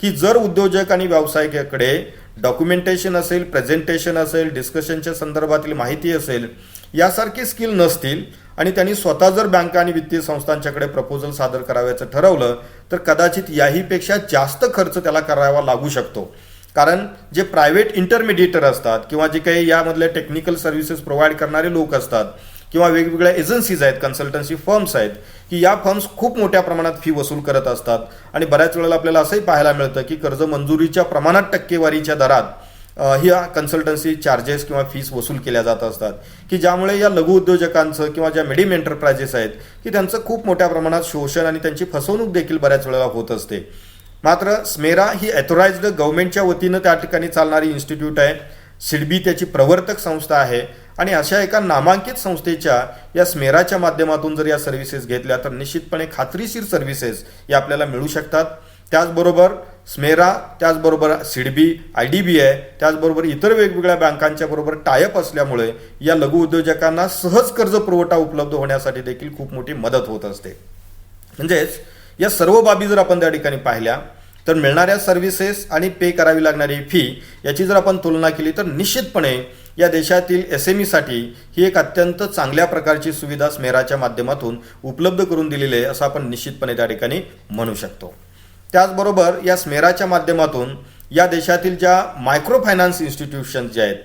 S1: की जर उद्योजक आणि व्यावसायिकाकडे डॉक्युमेंटेशन असेल, प्रेझेंटेशन असेल, डिस्कशनच्या संदर्भातील माहिती असेल, यासारखे स्किल नसतील आणि त्यांनी स्वतः जर बँका आणि वित्तीय संस्थांच्याकडे प्रपोजल सादर करावयाचं ठरवलं तर कदाचित याहीपेक्षा जास्त खर्च त्याला करावा लागू शकतो. कारण जे प्रायव्हेट इंटरमिडिएटर असतात किंवा जे काही यामधले टेक्निकल सर्व्हिसेस प्रोव्हाइड करणारे लोक असतात किंवा वेगवेगळ्या एजन्सीज आहेत, कन्सल्टन्सी फर्म्स आहेत की या फर्म्स खूप मोठ्या प्रमाणात फी वसूल करत असतात आणि बऱ्याच वेळेला आपल्याला असंही पाहायला मिळतं की कर्ज मंजुरीच्या प्रमाणात टक्केवारीच्या दरात ही कन्सल्टन्सी चार्जेस किंवा फीस वसूल केल्या जात असतात की ज्यामुळे या लघु उद्योजकांचं किंवा ज्या मिडियम एंटरप्राइजेस आहेत की त्यांचं खूप मोठ्या प्रमाणात शोषण आणि त्यांची फसवणूक देखील बऱ्याच वेळेला होत असते. मात्र स्मेरा ही ऑथोराइज्ड गव्हर्नमेंटच्या वतीनं त्या ठिकाणी चालणारी इन्स्टिट्यूट आहे. सिडबी त्याची प्रवर्तक संस्था आहे आणि अशा एका नामांकित संस्थेच्या या स्मेराच्या माध्यमातून जर या सर्व्हिसेस घेतल्या तर निश्चितपणे खात्रीशीर सर्व्हिसेस या आपल्याला मिळू शकतात. त्याचबरोबर स्मेरा, त्याचबरोबर सिडबी, IDBI, त्याचबरोबर इतर वेगवेगळ्या बँकांच्या बरोबर टायअप असल्यामुळे या लघु उद्योजकांना सहज कर्ज पुरवठा उपलब्ध होण्यासाठी देखील खूप मोठी मदत होत असते. म्हणजेच या सर्व बाबी जर आपण त्या ठिकाणी पाहिल्या तर मिळणाऱ्या सर्व्हिसेस आणि पे करावी लागणारी फी याची जर आपण तुलना केली तर निश्चितपणे या देशातील SMEसाठी ही एक अत्यंत चांगल्या प्रकारची सुविधा स्मेराच्या माध्यमातून उपलब्ध करून दिलेली आहे असं आपण निश्चितपणे त्या ठिकाणी म्हणू शकतो. त्याचबरोबर या स्मेराच्या माध्यमातून या देशातील ज्या मायक्रो फायनान्स इन्स्टिट्यूशन्स जे आहेत,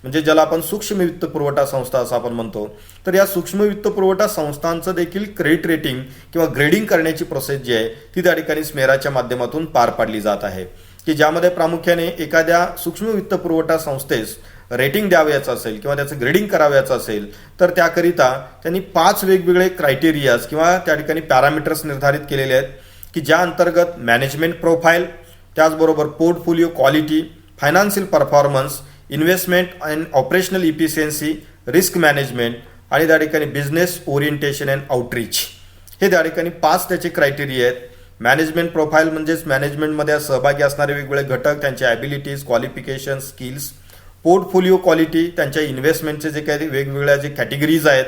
S1: म्हणजे ज्याला आपण सूक्ष्म वित्त पुरवठा संस्था असं आपण म्हणतो, तर या सूक्ष्म वित्त पुरवठा संस्थांचं देखील क्रेडिट रेटिंग किंवा ग्रेडिंग करण्याची प्रोसेस जी आहे ती त्या ठिकाणी स्मेराच्या माध्यमातून पार पाडली जात आहे, की ज्यामध्ये प्रामुख्याने एखाद्या सूक्ष्म वित्त पुरवठा संस्थेस रेटिंग द्यावयाचं असेल किंवा त्याचं ग्रेडिंग करावयाचं असेल तर त्याकरिता त्यांनी 5 वेगवेगळे क्रायटेरियाज किंवा त्या ठिकाणी पॅरामीटर्स निर्धारित केलेले आहेत, की ज्या अंतर्गत मॅनेजमेंट प्रोफाईल, त्याचबरोबर portfolio quality, financial performance, investment and operational efficiency, risk management आणि त्या ठिकाणी बिझनेस ओरिएंटेशन अँड आउटरीच हे त्या ठिकाणी 5 त्याचे क्रायटेरिया आहेत. मॅनेजमेंट प्रोफाईल म्हणजेच मॅनेजमेंटमध्ये सहभागी असणारे वेगवेगळे घटक, त्यांचे abilities, qualification, skills. Portfolio quality, त्यांच्या इन्व्हेस्टमेंटचे जे काही वेगवेगळ्या जे कॅटेगरीज आहेत,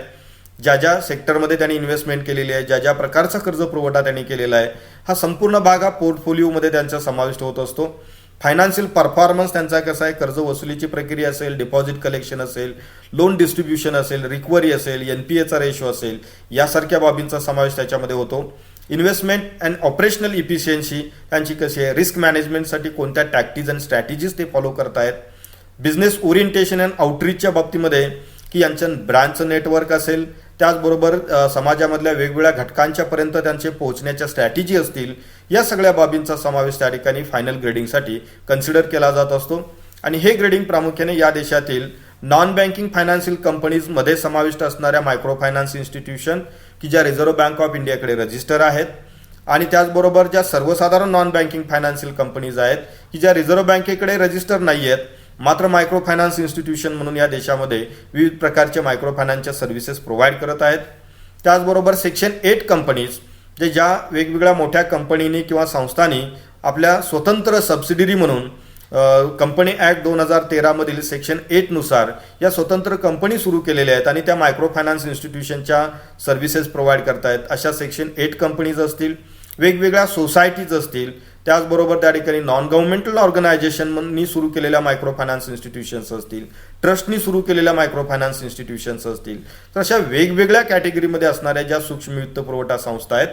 S1: ज्या ज्या सेक्टरमध्ये त्यांनी इन्व्हेस्टमेंट केलेली आहे, ज्या ज्या प्रकारचा कर्ज पुरवठा त्यांनी केलेला आहे, हा संपूर्ण भाग हा पोर्टफोलिओमध्ये त्यांचा समाविष्ट होत असतो. फायनान्शियल परफॉर्मन्स त्यांचा कसा आहे, कर्ज वसुलीची प्रक्रिया असेल, डिपॉझिट कलेक्शन असेल, लोन डिस्ट्रीब्युशन असेल, रिकव्हरी असेल, NPAचा रेशो असेल, यासारख्या बाबींचा समावेश त्याच्यामध्ये होतो. इन्व्हेस्टमेंट अँड ऑपरेशनल इफिशियन्सी त्यांची कशी आहे, रिस्क मॅनेजमेंटसाठी कोणत्या टॅक्टिक्स अँड स्ट्रॅटेजीज ते फॉलो करतायत. बिझनेस ओरिएंटेशन अँड आउटरीचच्या बाबतीमध्ये की यांचं ब्रँचचं नेटवर्क असेल, त्याचबरोबर समाजामधल्या वेगवेगळ्या घटकांच्यापर्यंत त्यांचे पोहोचण्याच्या स्ट्रॅटेजी असतील, या सगळ्या बाबींचा समावेश त्या ठिकाणी फायनल ग्रेडिंगसाठी कन्सिडर केला जात असतो. आणि हे ग्रेडिंग प्रामुख्याने या देशातील नॉन बँकिंग फायनान्शियल कंपनीजमध्ये समाविष्ट असणाऱ्या मायक्रो फायनान्स इन्स्टिट्यूशन की ज्या रिझर्व्ह बँक ऑफ इंडियाकडे रजिस्टर आहेत आणि त्याचबरोबर ज्या सर्वसाधारण नॉन बँकिंग फायनान्शियल कंपनीज आहेत की ज्या रिझर्व्ह बँकेकडे रजिस्टर नाही आहेत, मात्र मायक्रो फायनान्स इन्स्टिट्यूशन म्हणून या देशामध्ये विविध प्रकारचे मायक्रो फायनान्सच्या सर्व्हिसेस प्रोव्हाइड करत आहेत. त्याचबरोबर सेक्शन 8 कंपनीज जे ज्या वेगवेगळ्या मोठ्या कंपनीनी किंवा संस्थांनी आपल्या स्वतंत्र सबसिडिरी म्हणून कंपनी ॲक्ट 2013 मधील सेक्शन 8 नुसार या स्वतंत्र कंपनी सुरू केलेल्या आहेत आणि त्या मायक्रो फायनान्स इन्स्टिट्यूशनच्या सर्व्हिसेस प्रोव्हाइड करतायत. अशा सेक्शन 8 कंपनीज असतील, वेगवेगळ्या सोसायटीज असतील, त्याचबरोबर त्या ठिकाणी नॉन गव्हर्नमेंटल ऑर्गनायझेशननी सुरू केलेल्या मायक्रो फायनान्स इन्स्टिट्यूशन्स असतील, ट्रस्टनी सुरू केलेल्या मायक्रो फायनान्स इन्स्टिट्यूशन्स असतील, तर अशा वेगवेगळ्या कॅटेगरीमध्ये असणाऱ्या ज्या सूक्ष्म वित्त पुरवठा संस्था आहेत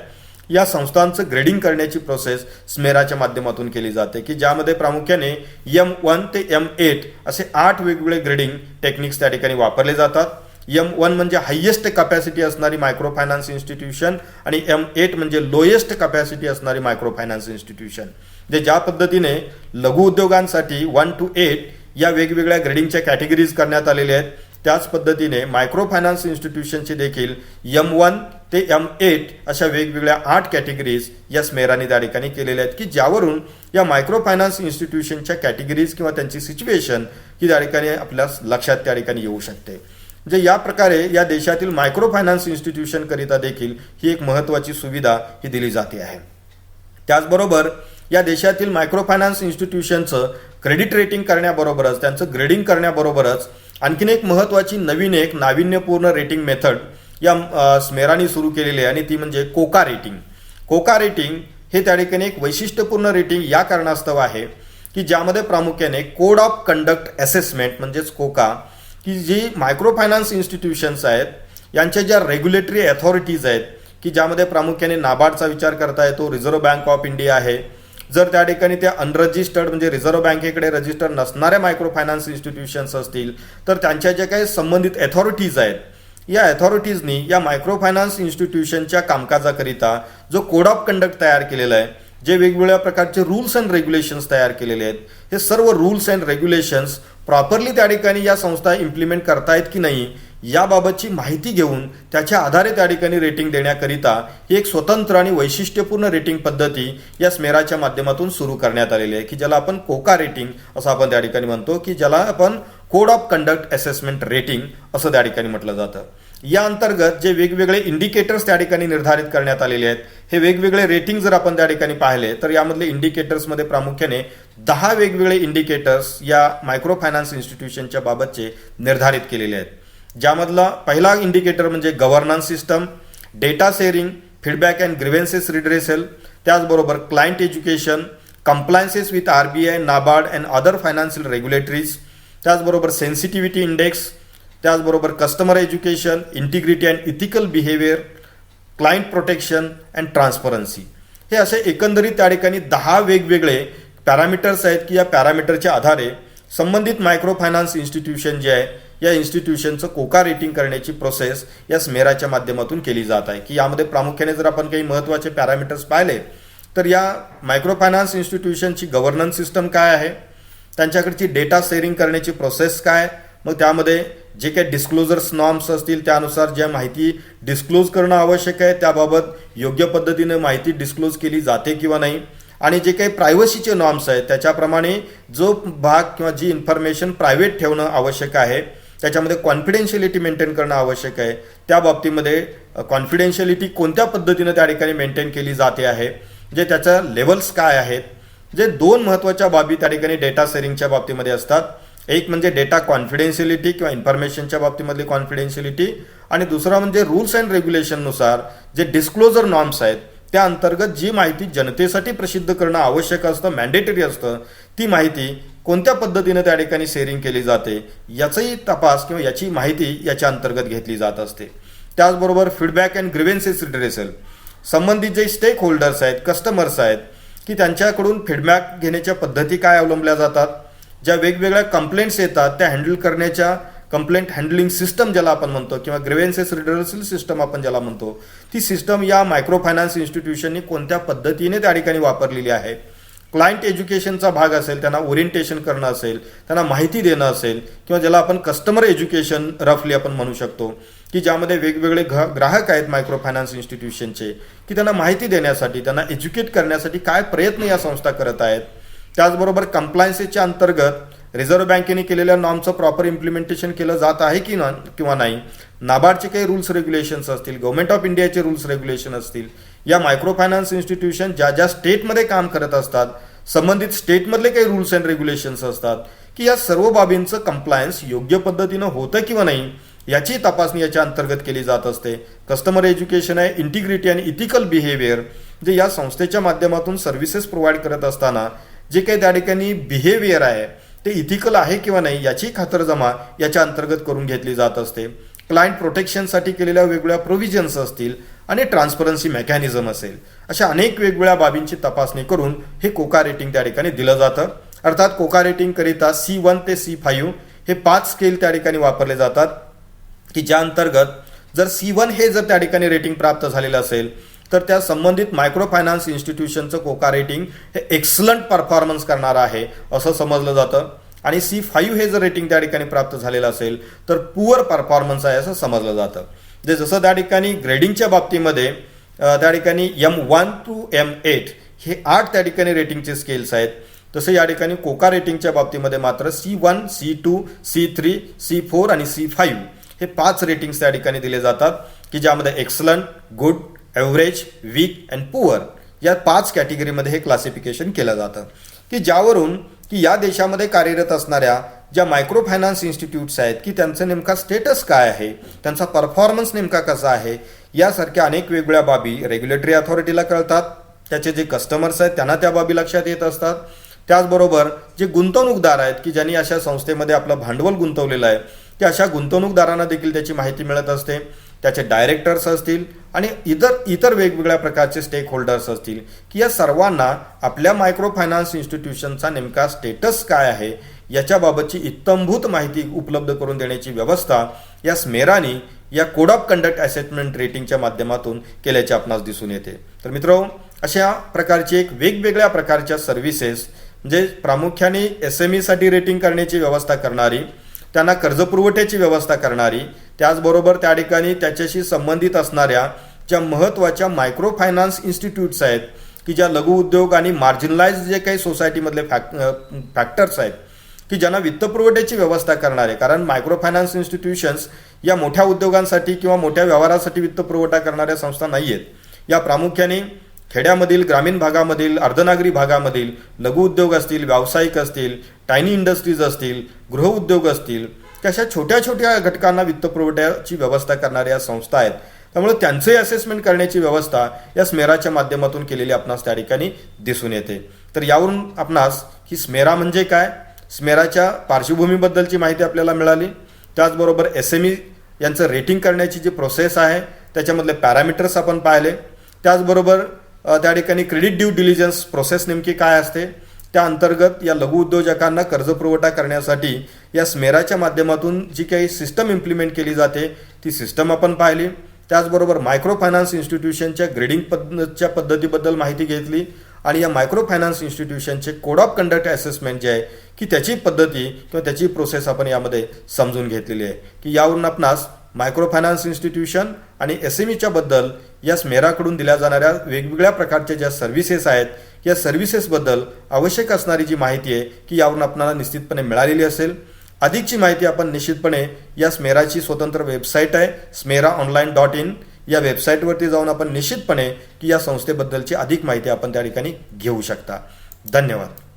S1: या संस्थांचं ग्रेडिंग करण्याची प्रोसेस स्मेराच्या माध्यमातून केली जाते, की ज्यामध्ये प्रामुख्याने M1 ते M8 असे 8 वेगवेगळे ग्रेडिंग टेक्निक्स त्या ठिकाणी वापरले जातात. M1 म्हणजे हायेस्ट कॅपॅसिटी असणारी मायक्रो फायनान्स इन्स्टिट्यूशन आणि M8 म्हणजे लोएस्ट कॅपॅसिटी असणारी मायक्रो फायनान्स इन्स्टिट्यूशन, जे ज्या पद्धतीने लघु उद्योगांसाठी 1 to 8 या वेगवेगळ्या ग्रेडिंगच्या कॅटेगरीज करण्यात आलेल्या आहेत, त्याच पद्धतीने मायक्रो फायनान्स इन्स्टिट्यूशनची देखील M1 ते M8 अशा वेगवेगळ्या 8 कॅटेगरीज या स्मेराने त्या ठिकाणी केलेल्या आहेत, की ज्यावरून या मायक्रो फायनान्स इन्स्टिट्यूशनच्या कॅटेगरीज किंवा त्यांची सिच्युएशन ही त्या ठिकाणी आपल्या लक्षात त्या ठिकाणी येऊ शकते. म्हणजे या प्रकारे या देशातील मायक्रो फायनान्स इन्स्टिट्यूशन करिता देखील ही एक महत्त्वाची सुविधा ही दिली जाते आहे. त्याचबरोबर या देशातील मायक्रो फायनान्स इन्स्टिट्यूशनचं क्रेडिट रेटिंग करण्याबरोबरच त्यांचं ग्रेडिंग करण्याबरोबरच आणखीन एक महत्त्वाची नवीन एक नाविन्यपूर्ण रेटिंग मेथड या स्मेराने सुरू केलेली आहे आणि ती म्हणजे कोका रेटिंग. कोका रेटिंग हे त्या ठिकाणी एक वैशिष्ट्यपूर्ण रेटिंग या कारणास्तव आहे की ज्यामध्ये प्रामुख्याने कोड ऑफ कंडक्ट असेसमेंट म्हणजेच कोका, की जी मायक्रो फायनान्स इन्स्टिट्यूशन्स आहेत यांच्या ज्या रेग्युलेटरी अथॉरिटीज आहेत की ज्यामध्ये प्रामुख्याने नाबार्डचा विचार करता येतो, रिझर्व्ह बँक ऑफ इंडिया आहे. जर त्या ठिकाणी त्या अनरजिस्टर्ड म्हणजे रिझर्व्ह बँकेकडे रजिस्टर नसणाऱ्या मायक्रो फायनान्स इन्स्टिट्यूशन्स असतील तर त्यांच्या ज्या काही संबंधित अथॉरिटीज आहेत या अथॉरिटीजनी या मायक्रो फायनान्स इन्स्टिट्यूशनच्या कामकाजाकरिता जो कोड ऑफ कंडक्ट तयार केलेला आहे, जे वेगवेगळ्या प्रकारचे रूल्स अँड रेग्युलेशन्स तयार केलेले आहेत, हे सर्व रूल्स अँड रेग्युलेशन्स प्रॉपरली त्या ठिकाणी या संस्था इम्प्लिमेंट करतायत की नाही याबाबतची माहिती घेऊन त्याच्या आधारे त्या ठिकाणी रेटिंग देण्याकरिता ही एक स्वतंत्र आणि वैशिष्ट्यपूर्ण रेटिंग पद्धती या स्मेराच्या माध्यमातून सुरू करण्यात आलेली आहे, की ज्याला आपण कोका रेटिंग असं आपण त्या ठिकाणी म्हणतो, की ज्याला आपण code of conduct assessment rating असं त्या ठिकाणी म्हटलं जातं. या अंतर्गत जे वेगवेगळे इंडिकेटर्स त्या ठिकाणी निर्धारित करण्यात आलेले आहेत, हे वेगवेगळे रेटिंग जर आपण त्या ठिकाणी पाहिले तर यामधले इंडिकेटर्समध्ये प्रामुख्याने 10 वेगवेगळे इंडिकेटर्स या मायक्रो फायनान्स इन्स्टिट्यूशनच्या बाबतचे निर्धारित केलेले आहेत. ज्यामधला पहिला इंडिकेटर म्हणजे governance system, data sharing, feedback and grievances redressal, त्याचबरोबर client education, compliances with RBI, NABARD and other financial regulatories, त्याचबरोबर सेन्सिटिव्हिटी इंडेक्स, त्याचबरोबर customer education, integrity and ethical behaviour, client protection and transparency. हे असे एकंदरीत त्या ठिकाणी 10 वेगवेगळे पॅरामीटर्स आहेत की या पॅरामीटरच्या आधारे संबंधित मायक्रो फायनान्स इन्स्टिट्यूशन जे आहे या इन्स्टिट्यूशनचं कोका रेटिंग करण्याची प्रोसेस या स्मेराच्या माध्यमातून केली जात आहे. की यामध्ये प्रामुख्याने जर आपण काही महत्त्वाचे पॅरामीटर्स पाहिले तर या मायक्रो फायनान्स इन्स्टिट्यूशनची गव्हर्नन्स सिस्टम काय आहे, त्यांच्याकडची डेटा शेअरिंग करण्याची प्रोसेस काय, मग त्यामध्ये जे काही डिस्क्लोजर्स नॉर्म्स असतील त्यानुसार ज्या माहिती डिस्क्लोज करणं आवश्यक आहे त्याबाबत योग्य पद्धतीने माहिती डिस्क्लोज केली जाते किंवा नाही, आणि जे काही प्रायव्हसीचे नॉर्म्स आहेत त्याच्याप्रमाणे जो भाग किंवा जी इन्फॉर्मेशन प्रायव्हेट ठेवणं आवश्यक आहे त्याच्यामध्ये कॉन्फिडेन्शियलिटी मेंटेन करणं आवश्यक आहे, त्या बाबतीमध्ये कॉन्फिडेन्शियलिटी कोणत्या पद्धतीनं त्या ठिकाणी मेंटेन केली जाते आहे, जे त्याच्या लेवल्स काय आहेत. जे 2 महत्त्वाच्या बाबी त्या ठिकाणी डेटा शेअरिंगच्या बाबतीमध्ये असतात. एक म्हणजे डेटा कॉन्फिडेन्शियलिटी किंवा इन्फॉर्मेशनच्या बाबतीमधली कॉन्फिडेन्शियलिटी, आणि दुसरा म्हणजे रूल्स अँड रेग्युलेशननुसार जे डिस्क्लोजर नॉर्म्स आहेत त्या अंतर्गत जी माहिती जनतेसाठी प्रसिद्ध करणं आवश्यक असतं, मॅन्डेटरी असतं, ती माहिती कोणत्या पद्धतीने त्या ठिकाणी शेअरिंग केली जाते याचाही तपास किंवा याची माहिती याच्या अंतर्गत घेतली जात असते. त्याचबरोबर फीडबॅक अँड ग्रीव्हन्सेस रिड्रेसल, संबंधित जे स्टेक होल्डर्स आहेत, कस्टमर्स आहेत, की त्यांच्याकडून फीडबॅक घेण्याच्या पद्धती काय अवलंबल्या जातात, ज्या वेगवेगळ्या कंप्लेंट्स येतात त्या हँडल करण्याच्या कंप्लेंट हँडलिंग सिस्टम ज्याला आपण म्हणतो किंवा ग्रीव्हन्सेस रिड्रेसल सिस्टम आपण ज्याला म्हणतो, ती सिस्टम या मायक्रो फायनान्स इन्स्टिट्यूशननी कोणत्या पद्धतीने त्या ठिकाणी वापरलेली आहे. क्लायंट एज्युकेशनचा भाग असेल, त्यांना ओरिएंटेशन करणं असेल, त्यांना माहिती देणं असेल, किंवा ज्याला आपण कस्टमर एज्युकेशन रफली आपण म्हणू शकतो, की ज्यामध्ये वेगवेगळे ग्राहक आहेत मायक्रो फायनान्स इन्स्टिट्यूशनचे, की त्यांना माहिती देण्यासाठी, त्यांना एज्युकेट करण्यासाठी काय प्रयत्न या संस्था करत आहेत. त्याचबरोबर कंप्लायन्सेसच्या अंतर्गत रिझर्व्ह बँकेने केलेल्या नॉर्मचं प्रॉपर इम्प्लिमेंटेशन केलं जात आहे की किंवा नाही, नाबार्डचे काही रूल्स रेग्युलेशन्स असतील, गव्हर्नमेंट ऑफ इंडियाचे रूल्स रेग्युलेशन असतील, या मायक्रो फायनान्स इन्स्टिट्यूशन ज्या ज्या स्टेटमध्ये काम करत असतात संबंधित स्टेटमधले काही रूल्स अँड रेग्युलेशन्स असतात, की या सर्व बाबींचं कंप्लायन्स योग्य पद्धतीनं होतं किंवा नाही याची तपासणी याच्या अंतर्गत केली जात असते. कस्टमर एज्युकेशन आहे, इंटिग्रिटी आणि इथिकल बिहेवियर, जे या संस्थेच्या माध्यमातून सर्व्हिसेस प्रोव्हाइड करत असताना जे काही त्या ठिकाणी बिहेवियर आहे ते इथिकल आहे किंवा नाही याची खातरजमा याच्या अंतर्गत करून घेतली जात असते. क्लायंट प्रोटेक्शनसाठी केलेल्या वेगवेगळ्या प्रोव्हिजन्स असतील आणि ट्रान्सपरन्सी मेकॅनिझम असेल, अशा अनेक वेगवेगळ्या बाबींची तपासणी करून हे कोका रेटिंग त्या ठिकाणी दिलं जातं. अर्थात कोका रेटिंग करिता C1 ते C5 हे 5 स्केल त्या ठिकाणी वापरले जातात, की ज्या अंतर्गत जर C1 हे जर त्या ठिकाणी रेटिंग प्राप्त झालेलं असेल तर त्या संबंधित मायक्रो फायनान्स इन्स्टिट्यूशनचं कोका रेटिंग हे एक्सलंट परफॉर्मन्स करणार आहे असं समजलं जातं, आणि C5 हे जर रेटिंग त्या ठिकाणी प्राप्त झालेलं असेल तर पुअर परफॉर्मन्स आहे असं समजलं जातं. जे जसं त्या ठिकाणी ग्रेडिंगच्या बाबतीमध्ये त्या ठिकाणी M1 to M8 हे 8 त्या ठिकाणी रेटिंगचे स्केल्स आहेत, तसं या ठिकाणी कोका रेटिंगच्या बाबतीमध्ये मात्र C1, C2, C3, C4 आणि C5 हे 5 रेटिंग्स त्या ठिकाणी दिले जातात, की ज्यामध्ये excellent, good, average, weak and poor या 5 कॅटेगरीमध्ये हे क्लासिफिकेशन केलं जातं, की ज्यावरून की या देशामध्ये कार्यरत असणाऱ्या ज्या मायक्रो फायनान्स इन्स्टिट्यूट्स आहेत की त्यांचं नेमका स्टेटस काय आहे, त्यांचा परफॉर्मन्स नेमका कसा आहे, यासारख्या अनेक वेगवेगळ्या बाबी रेग्युलेटरी अथॉरिटीला कळतात, त्याचे जे कस्टमर्स आहेत त्यांना त्या बाबी लक्षात येत असतात. त्याचबरोबर जे गुंतवणूकदार आहेत की ज्यांनी अशा संस्थेमध्ये आपलं भांडवल गुंतवलेलं आहे की अशा गुंतवणूकदारांना देखील त्याची माहिती मिळत असते, त्याचे डायरेक्टर्स असतील आणि इतर वेगवेगळ्या प्रकारचे स्टेक होल्डर्स असतील, की या सर्वांना आपल्या मायक्रो फायनान्स इन्स्टिट्यूशनचा नेमका स्टेटस काय आहे याच्याबाबतची इत्थंभूत माहिती उपलब्ध करून देण्याची व्यवस्था या स्मेरानी या कोड ऑफ कंडक्ट असेसमेंट रेटिंगच्या माध्यमातून केल्याचे आपणास दिसून येते. तर मित्रांनो, अशा प्रकारची एक वेगवेगळ्या प्रकारच्या सर्व्हिसेस म्हणजे प्रामुख्याने SME साठी रेटिंग करण्याची व्यवस्था करणारी, त्यांना कर्जपुरवठ्याची व्यवस्था करणारी, त्याचबरोबर त्या ठिकाणी त्याच्याशी संबंधित असणाऱ्या ज्या महत्त्वाच्या मायक्रो फायनान्स इन्स्टिट्यूट्स आहेत की ज्या लघु उद्योग आणि मार्जिनलाइज जे काही सोसायटीमधले फॅक्टर्स आहेत की ज्यांना वित्तपुरवठ्याची व्यवस्था करणारे, कारण मायक्रो फायनान्स इन्स्टिट्यूशन्स या मोठ्या उद्योगांसाठी किंवा मोठ्या व्यवहारासाठी वित्तपुरवठा करणाऱ्या संस्था नाही आहेत. या प्रामुख्याने खेड्यामधील, ग्रामीण भागामधील, अर्धनागरी भागामधील लघु उद्योग असतील, व्यावसायिक असतील, टायनी इंडस्ट्रीज असतील, गृहउद्योग असतील, अशा छोट्या छोट्या घटकांना वित्तपुरवठ्याची व्यवस्था करणाऱ्या संस्था आहेत. त्यामुळे त्यांचे असेसमेंट करण्याची व्यवस्था या स्मेराच्या माध्यमातून केलेली आपणास त्या ठिकाणी दिसून येते. तर यावरून आपणास ही स्मेरा म्हणजे काय, स्मेराच्या पार्श्वभूमीबद्दलची माहिती आपल्याला मिळाली. त्याचबरोबर SME यांचं रेटिंग करण्याची जी प्रोसेस आहे त्याच्यामधले पॅरामीटर्स आपण पाहिले. त्याचबरोबर त्या ठिकाणी क्रेडिट ड्यू डिलिजन्स प्रोसेस नेमकी काय असते, त्या अंतर्गत या लघु उद्योजकांना कर्जपुरवठा करण्यासाठी या स्मेराच्या माध्यमातून जी काही सिस्टम इम्प्लिमेंट केली जाते ती सिस्टम आपण पाहिली. त्याचबरोबर मायक्रो फायनान्स इन्स्टिट्यूशनच्या ग्रेडिंग पद्धतीबद्दल माहिती घेतली आणि या मायक्रो फायनान्स इन्स्टिट्यूशनचे कोड ऑफ कंडक्ट असेसमेंट जे आहे की त्याची पद्धती किंवा त्याची प्रोसेस आपण यामध्ये समजून घेतलेली आहे. की यावरून आपणास मायक्रो फायनान्स इन्स्टिट्यूशन आणि SMEच्या बद्दल या स्मेराकडून दिल्या जाणाऱ्या वेगवेगळ्या प्रकारच्या ज्या सर्व्हिसेस आहेत या सर्व्हिसेसबद्दल आवश्यक असणारी जी माहिती आहे की यावरून आपल्याला निश्चितपणे मिळालेली असेल. अधिकची माहिती आपण निश्चितपणे या स्मेराची स्वतंत्र वेबसाईट आहे smeraonline.in या वेबसाईटवरती जाऊन आपण निश्चितपणे की या संस्थेबद्दलची अधिक माहिती आपण त्या ठिकाणी घेऊ शकता. धन्यवाद.